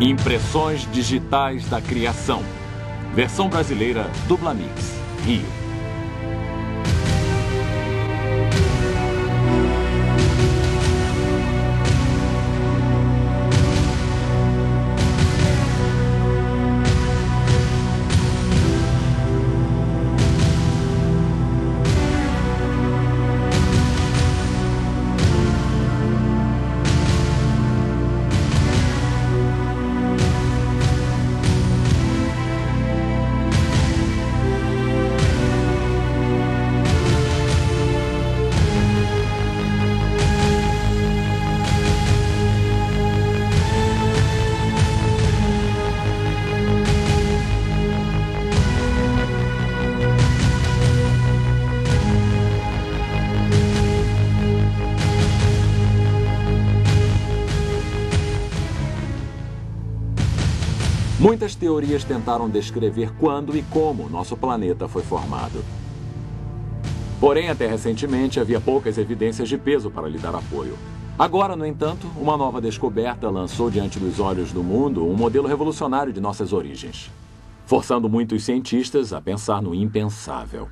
Impressões digitais da criação. Versão brasileira Dublamix, Rio. Muitas teorias tentaram descrever quando e como nosso planeta foi formado. Porém, até recentemente, havia poucas evidências de peso para lhe dar apoio. Agora, no entanto, uma nova descoberta lançou diante dos olhos do mundo um modelo revolucionário de nossas origens, forçando muitos cientistas a pensar no impensável.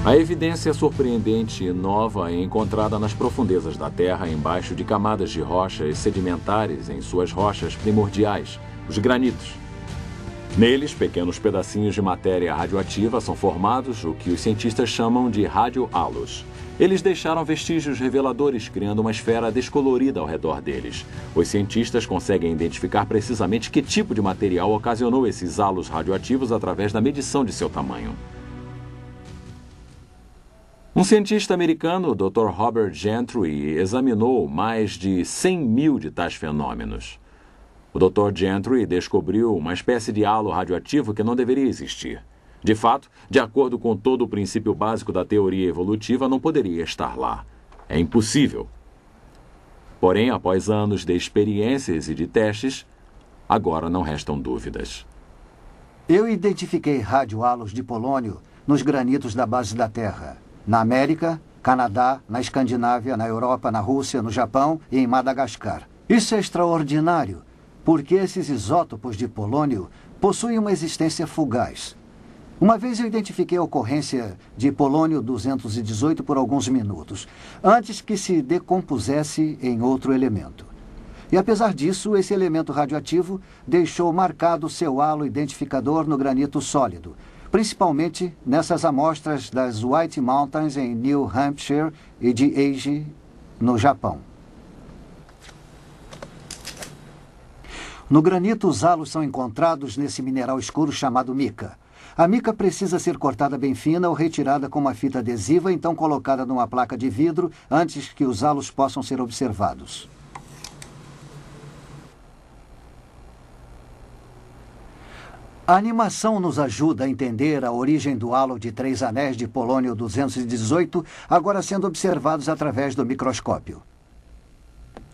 A evidência surpreendente e nova é encontrada nas profundezas da Terra, embaixo de camadas de rochas sedimentares em suas rochas primordiais, os granitos. Neles, pequenos pedacinhos de matéria radioativa são formados, o que os cientistas chamam de radiohalos. Eles deixaram vestígios reveladores, criando uma esfera descolorida ao redor deles. Os cientistas conseguem identificar precisamente que tipo de material ocasionou esses halos radioativos através da medição de seu tamanho. Um cientista americano, o Dr. Robert Gentry, examinou mais de 100 mil de tais fenômenos. O Dr. Gentry descobriu uma espécie de halo radioativo que não deveria existir. De fato, de acordo com todo o princípio básico da teoria evolutiva, não poderia estar lá. É impossível. Porém, após anos de experiências e de testes, agora não restam dúvidas. Eu identifiquei radiohalos de polônio nos granitos da base da Terra. Na América, Canadá, na Escandinávia, na Europa, na Rússia, no Japão e em Madagascar. Isso é extraordinário, porque esses isótopos de polônio possuem uma existência fugaz. Uma vez eu identifiquei a ocorrência de polônio-218 por alguns minutos, antes que se decompusesse em outro elemento. E apesar disso, esse elemento radioativo deixou marcado seu halo identificador no granito sólido, principalmente nessas amostras das White Mountains em New Hampshire e de Eiji, no Japão. No granito, os halos são encontrados nesse mineral escuro chamado mica. A mica precisa ser cortada bem fina ou retirada com uma fita adesiva, então colocada numa placa de vidro antes que os halos possam ser observados. A animação nos ajuda a entender a origem do halo de 3 anéis de polônio-218, agora sendo observados através do microscópio.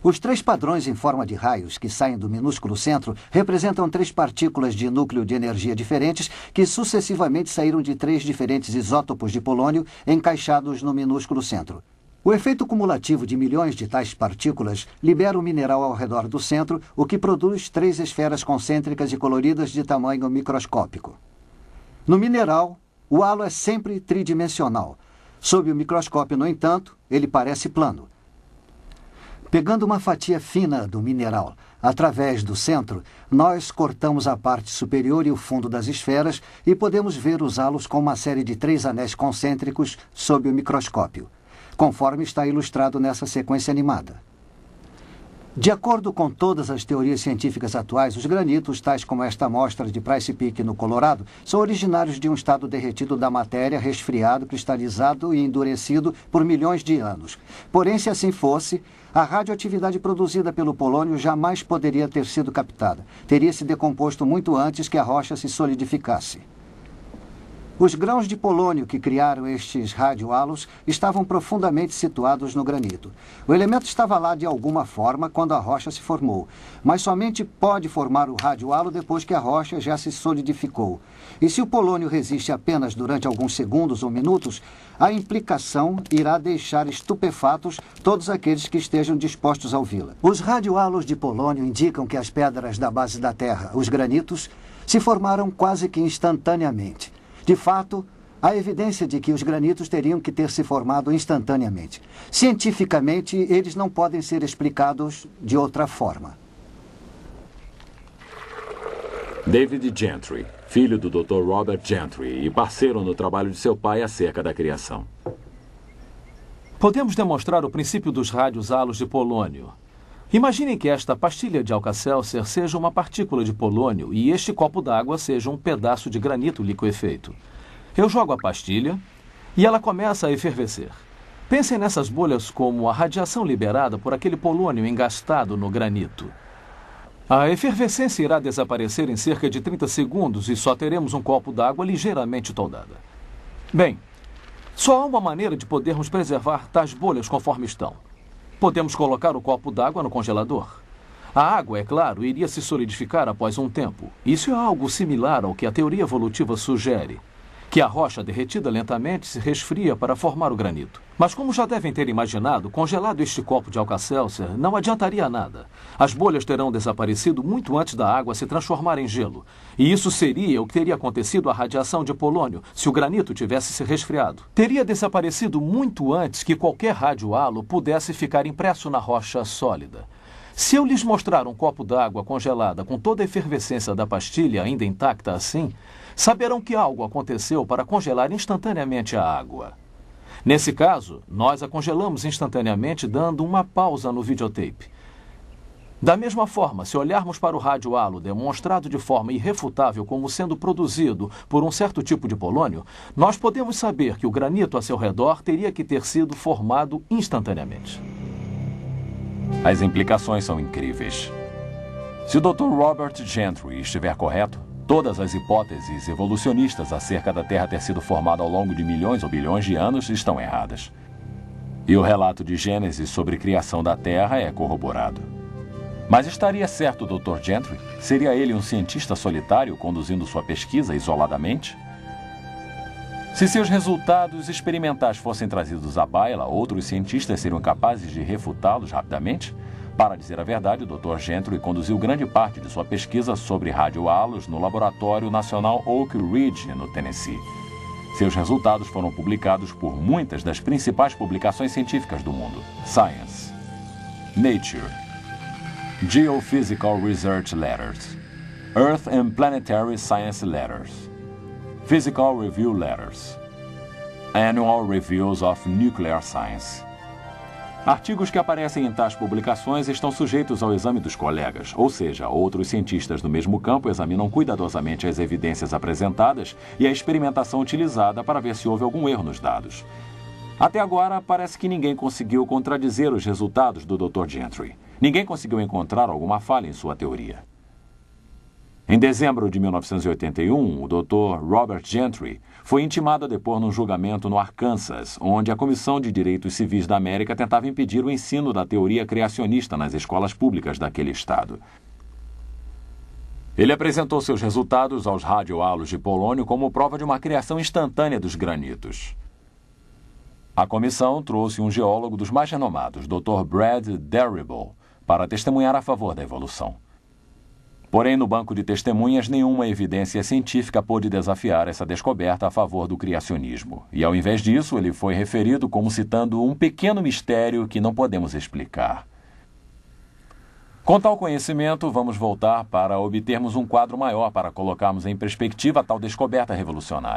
Os 3 padrões em forma de raios que saem do minúsculo centro representam 3 partículas de núcleo de energia diferentes que sucessivamente saíram de 3 diferentes isótopos de polônio encaixados no minúsculo centro. O efeito cumulativo de milhões de tais partículas libera o mineral ao redor do centro, o que produz 3 esferas concêntricas e coloridas de tamanho microscópico. No mineral, o halo é sempre tridimensional. Sob o microscópio, no entanto, ele parece plano. Pegando uma fatia fina do mineral através do centro, nós cortamos a parte superior e o fundo das esferas e podemos ver os halos com uma série de 3 anéis concêntricos sob o microscópio, conforme está ilustrado nessa sequência animada. De acordo com todas as teorias científicas atuais, os granitos, tais como esta amostra de Price Peak no Colorado, são originários de um estado derretido da matéria, resfriado, cristalizado e endurecido por milhões de anos. Porém, se assim fosse, a radioatividade produzida pelo polônio jamais poderia ter sido captada. Teria se decomposto muito antes que a rocha se solidificasse. Os grãos de polônio que criaram estes radiohalos estavam profundamente situados no granito. O elemento estava lá de alguma forma quando a rocha se formou, mas somente pode formar o radiohalo depois que a rocha já se solidificou. E se o polônio resiste apenas durante alguns segundos ou minutos, a implicação irá deixar estupefatos todos aqueles que estejam dispostos a ouvi-la. Os radiohalos de polônio indicam que as pedras da base da Terra, os granitos, se formaram quase que instantaneamente. De fato, há evidência de que os granitos teriam que ter se formado instantaneamente. Cientificamente, eles não podem ser explicados de outra forma. David Gentry, filho do Dr. Robert Gentry e parceiro no trabalho de seu pai acerca da criação. Podemos demonstrar o princípio dos radiohalos de polônio. Imaginem que esta pastilha de Alka-Seltzer seja uma partícula de polônio e este copo d'água seja um pedaço de granito liquefeito. Eu jogo a pastilha e ela começa a efervescer. Pensem nessas bolhas como a radiação liberada por aquele polônio engastado no granito. A efervescência irá desaparecer em cerca de 30 segundos e só teremos um copo d'água ligeiramente toldada. Bem, só há uma maneira de podermos preservar tais bolhas conforme estão. Podemos colocar o copo d'água no congelador. A água, é claro, iria se solidificar após um tempo. Isso é algo similar ao que a teoria evolutiva sugere, que a rocha derretida lentamente se resfria para formar o granito. Mas como já devem ter imaginado, congelado este copo de Alka-Seltzer não adiantaria nada. As bolhas terão desaparecido muito antes da água se transformar em gelo. E isso seria o que teria acontecido à radiação de polônio se o granito tivesse se resfriado. Teria desaparecido muito antes que qualquer radiohalo pudesse ficar impresso na rocha sólida. Se eu lhes mostrar um copo d'água congelada com toda a efervescência da pastilha ainda intacta assim, saberão que algo aconteceu para congelar instantaneamente a água. Nesse caso, nós a congelamos instantaneamente dando uma pausa no videotape. Da mesma forma, se olharmos para o radiohalo demonstrado de forma irrefutável como sendo produzido por um certo tipo de polônio, nós podemos saber que o granito a seu redor teria que ter sido formado instantaneamente. As implicações são incríveis. Se o Dr. Robert Gentry estiver correto, todas as hipóteses evolucionistas acerca da Terra ter sido formada ao longo de milhões ou bilhões de anos estão erradas. E o relato de Gênesis sobre criação da Terra é corroborado. Mas estaria certo o Dr. Gentry? Seria ele um cientista solitário conduzindo sua pesquisa isoladamente? Se seus resultados experimentais fossem trazidos à baila, outros cientistas seriam capazes de refutá-los rapidamente? Para dizer a verdade, o Dr. Gentry conduziu grande parte de sua pesquisa sobre radiohalos no Laboratório Nacional Oak Ridge, no Tennessee. Seus resultados foram publicados por muitas das principais publicações científicas do mundo: Science, Nature, Geophysical Research Letters, Earth and Planetary Science Letters, Physical Review Letters, Annual Reviews of Nuclear Science. Artigos que aparecem em tais publicações estão sujeitos ao exame dos colegas, ou seja, outros cientistas do mesmo campo examinam cuidadosamente as evidências apresentadas e a experimentação utilizada para ver se houve algum erro nos dados. Até agora, parece que ninguém conseguiu contradizer os resultados do Dr. Gentry. Ninguém conseguiu encontrar alguma falha em sua teoria. Em dezembro de 1981, o Dr. Robert Gentry foi intimado a depor num julgamento no Arkansas, onde a Comissão de Direitos Civis da América tentava impedir o ensino da teoria criacionista nas escolas públicas daquele estado. Ele apresentou seus resultados aos radiohalos de polônio como prova de uma criação instantânea dos granitos. A comissão trouxe um geólogo dos mais renomados, Dr. Brad Darrable, para testemunhar a favor da evolução. Porém, no banco de testemunhas, nenhuma evidência científica pôde desafiar essa descoberta a favor do criacionismo. E, ao invés disso, ele foi referido como citando um pequeno mistério que não podemos explicar. Com tal conhecimento, vamos voltar para obtermos um quadro maior para colocarmos em perspectiva tal descoberta revolucionária.